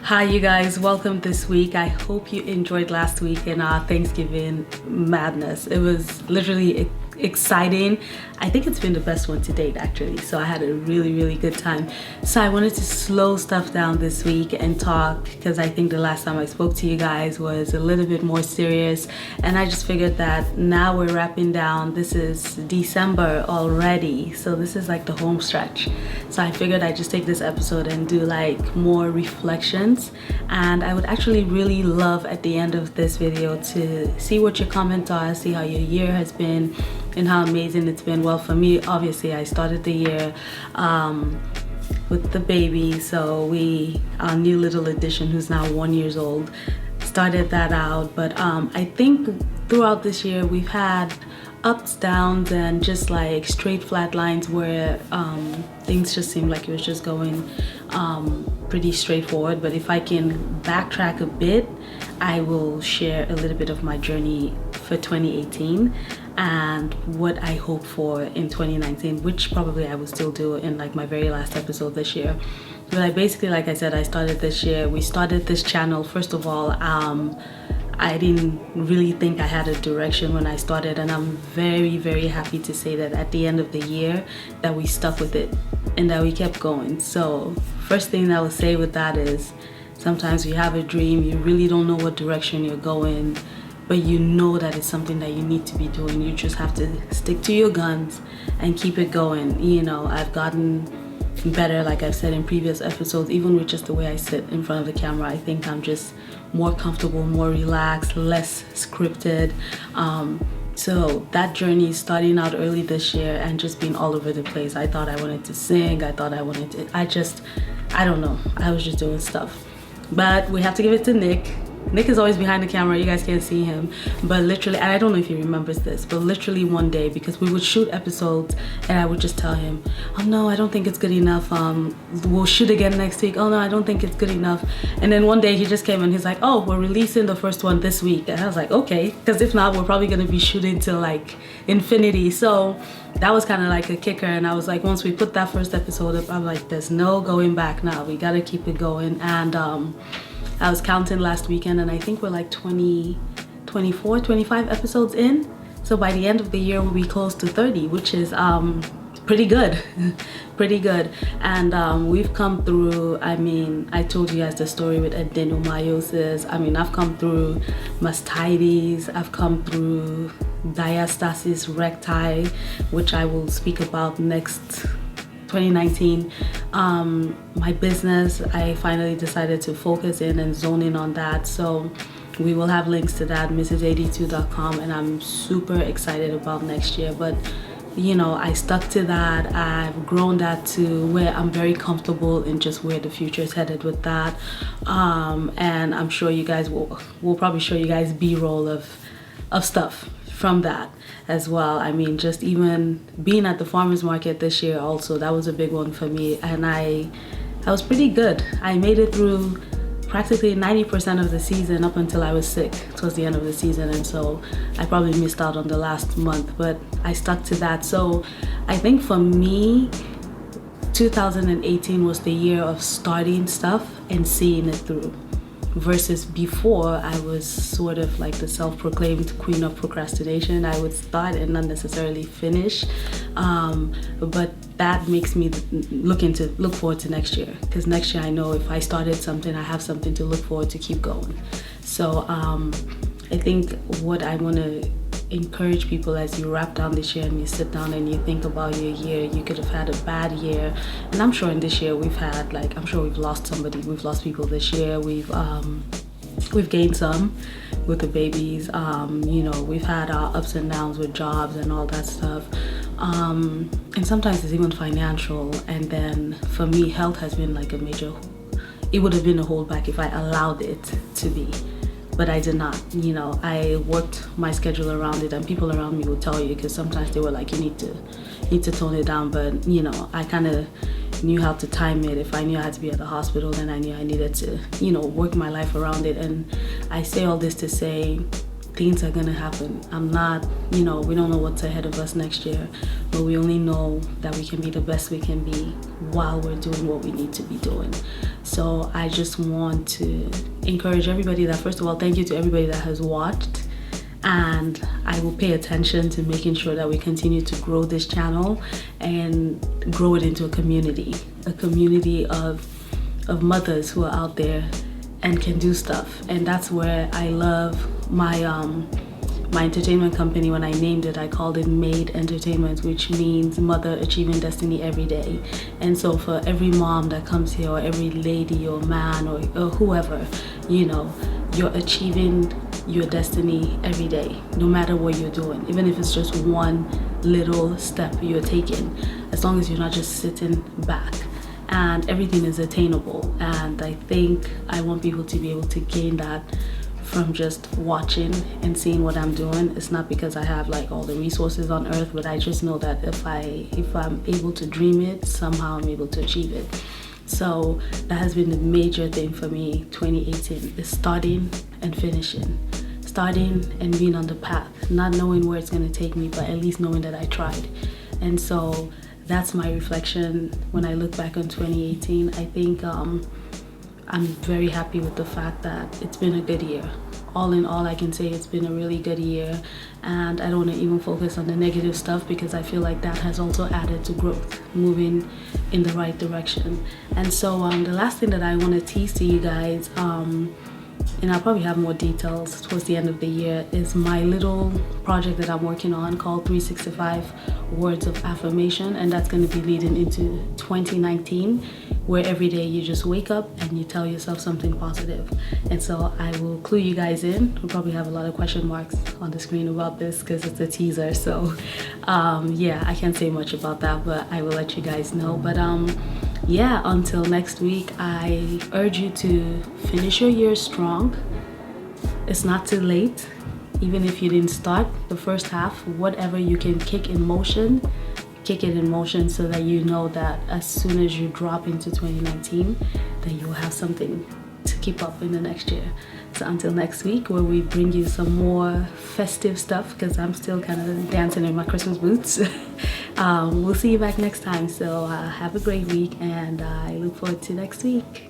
Hi you guys, welcome this week. I hope you enjoyed last week in our Thanksgiving madness. It was literally exciting. I think it's been the best one to date actually, so I had a really good time. So I wanted to slow stuff down this week and talk, because I think the last time I spoke to you guys was a little bit more serious, and I just figured that now we're wrapping down. This is December already, so this is like the home stretch. So I figured I'd just take this episode and do like more reflections, and I would actually really love at the end of this video to see what your comments are, see how your year has been and how amazing it's been. Well, for me, obviously I started the year with the baby, so our new little addition who's now 1 year old, started that out. But I think throughout this year we've had ups, downs, and just like straight flat lines where things just seemed like it was just going pretty straightforward. But if I can backtrack a bit, I will share a little bit of my journey for 2018 and what I hope for in 2019, which probably I will still do in like my very last episode this year. But I basically, like I said, I started this year. We started this channel, first of all, I didn't really think I had a direction when I started, and I'm very happy to say that at the end of the year that we stuck with it and that we kept going. So first thing I would say with that is, sometimes you have a dream, you really don't know what direction you're going, but you know that it's something that you need to be doing. You just have to stick to your guns and keep it going. You know, I've gotten better, like I've said in previous episodes, even with just the way I sit in front of the camera. I think I'm just more comfortable, more relaxed, less scripted. So that journey starting out early this year and just being all over the place. I thought I wanted to sing, I don't know, I was just doing stuff. But we have to give it to Nick. Nick is always behind the camera, you guys can't see him, but literally, and I don't know if he remembers this, but literally one day, because we would shoot episodes and I would just tell him, oh no, I don't think it's good enough, we'll shoot again next week, oh no, I don't think it's good enough. And then one day he just came and he's like, oh, we're releasing the first one this week. And I was like, okay, because if not, we're probably gonna be shooting till like infinity. So that was kind of like a kicker. And I was like, once we put that first episode up, I'm like, there's no going back now, we gotta keep it going. And I was counting last weekend and I think we're like 24, 25 episodes in. So by the end of the year, we'll be close to 30, which is pretty good, pretty good. And we've come through, I mean, I told you guys the story with adenomyosis. I mean, I've come through mastitis, I've come through diastasis recti, which I will speak about next 2019. My business, I finally decided to focus in and zone in on that. So we will have links to that, mrs82.com, and I'm super excited about next year. But you know, I stuck to that. I've grown that to where I'm very comfortable in just where the future is headed with that. And I'm sure you guys will probably show you guys B-roll of stuff from that as well. I mean, just even being at the farmers market this year also, that was a big one for me, and I was pretty good. I made it through practically 90% of the season up until I was sick towards the end of the season, and so I probably missed out on the last month, but I stuck to that. So I think for me, 2018 was the year of starting stuff and seeing it through, versus before I was sort of like the self-proclaimed queen of procrastination. I would start and not necessarily finish, but that makes me look forward to next year, because next year I know if I started something, I have something to look forward to keep going. So I think what I want to encourage people, as you wrap down this year and you sit down and you think about your year, you could have had a bad year, and I'm sure in this year we've had, like, I'm sure we've lost somebody, we've lost people this year, we've gained some with the babies, you know, we've had our ups and downs with jobs and all that stuff, and sometimes it's even financial. And then for me, health has been like a major, it would have been a holdback if I allowed it to be, but I did not. You know, I worked my schedule around it, and people around me would tell you, because sometimes they were like, you need to tone it down. But you know, I kind of knew how to time it. If I knew I had to be at the hospital, then I knew I needed to, you know, work my life around it. And I say all this to say, things are gonna happen. I'm not, you know, we don't know what's ahead of us next year, but we only know that we can be the best we can be while we're doing what we need to be doing. So I just want to encourage everybody that, first of all, thank you to everybody that has watched, and I will pay attention to making sure that we continue to grow this channel and grow it into a community of mothers who are out there and can do stuff. And that's where I love my my entertainment company. When I named it, I called it Made Entertainment, which means Mother Achieving Destiny Every Day. And so for every mom that comes here, or every lady or man or whoever, you know, you're achieving your destiny every day, no matter what you're doing, even if it's just one little step you're taking, as long as you're not just sitting back. And everything is attainable, and I think I want people to be able to gain that from just watching and seeing what I'm doing. It's not because I have like all the resources on earth, but I just know that if I'm able to dream it, somehow I'm able to achieve it. So that has been the major thing for me 2018, is starting and finishing. Starting and being on the path, not knowing where it's going to take me, but at least knowing that I tried. And so that's my reflection when I look back on 2018. I think I'm very happy with the fact that it's been a good year. All in all, I can say it's been a really good year, and I don't want to even focus on the negative stuff, because I feel like that has also added to growth, moving in the right direction. And so the last thing that I want to tease to you guys, and I'll probably have more details towards the end of the year, is my little project that I'm working on called 365 Words of Affirmation, and that's going to be leading into 2019, where every day you just wake up and you tell yourself something positive. And so I will clue you guys in. We'll probably have a lot of question marks on the screen about this because it's a teaser, so yeah, I can't say much about that, but I will let you guys know. But yeah, until next week, I urge you to finish your year strong. It's not too late. Even if you didn't start the first half, whatever you can kick it in motion, so that you know that as soon as you drop into 2019, then you'll have something to keep up in the next year. So until next week, where we bring you some more festive stuff, because I'm still kind of dancing in my Christmas boots. We'll see you back next time. So have a great week, and I look forward to next week.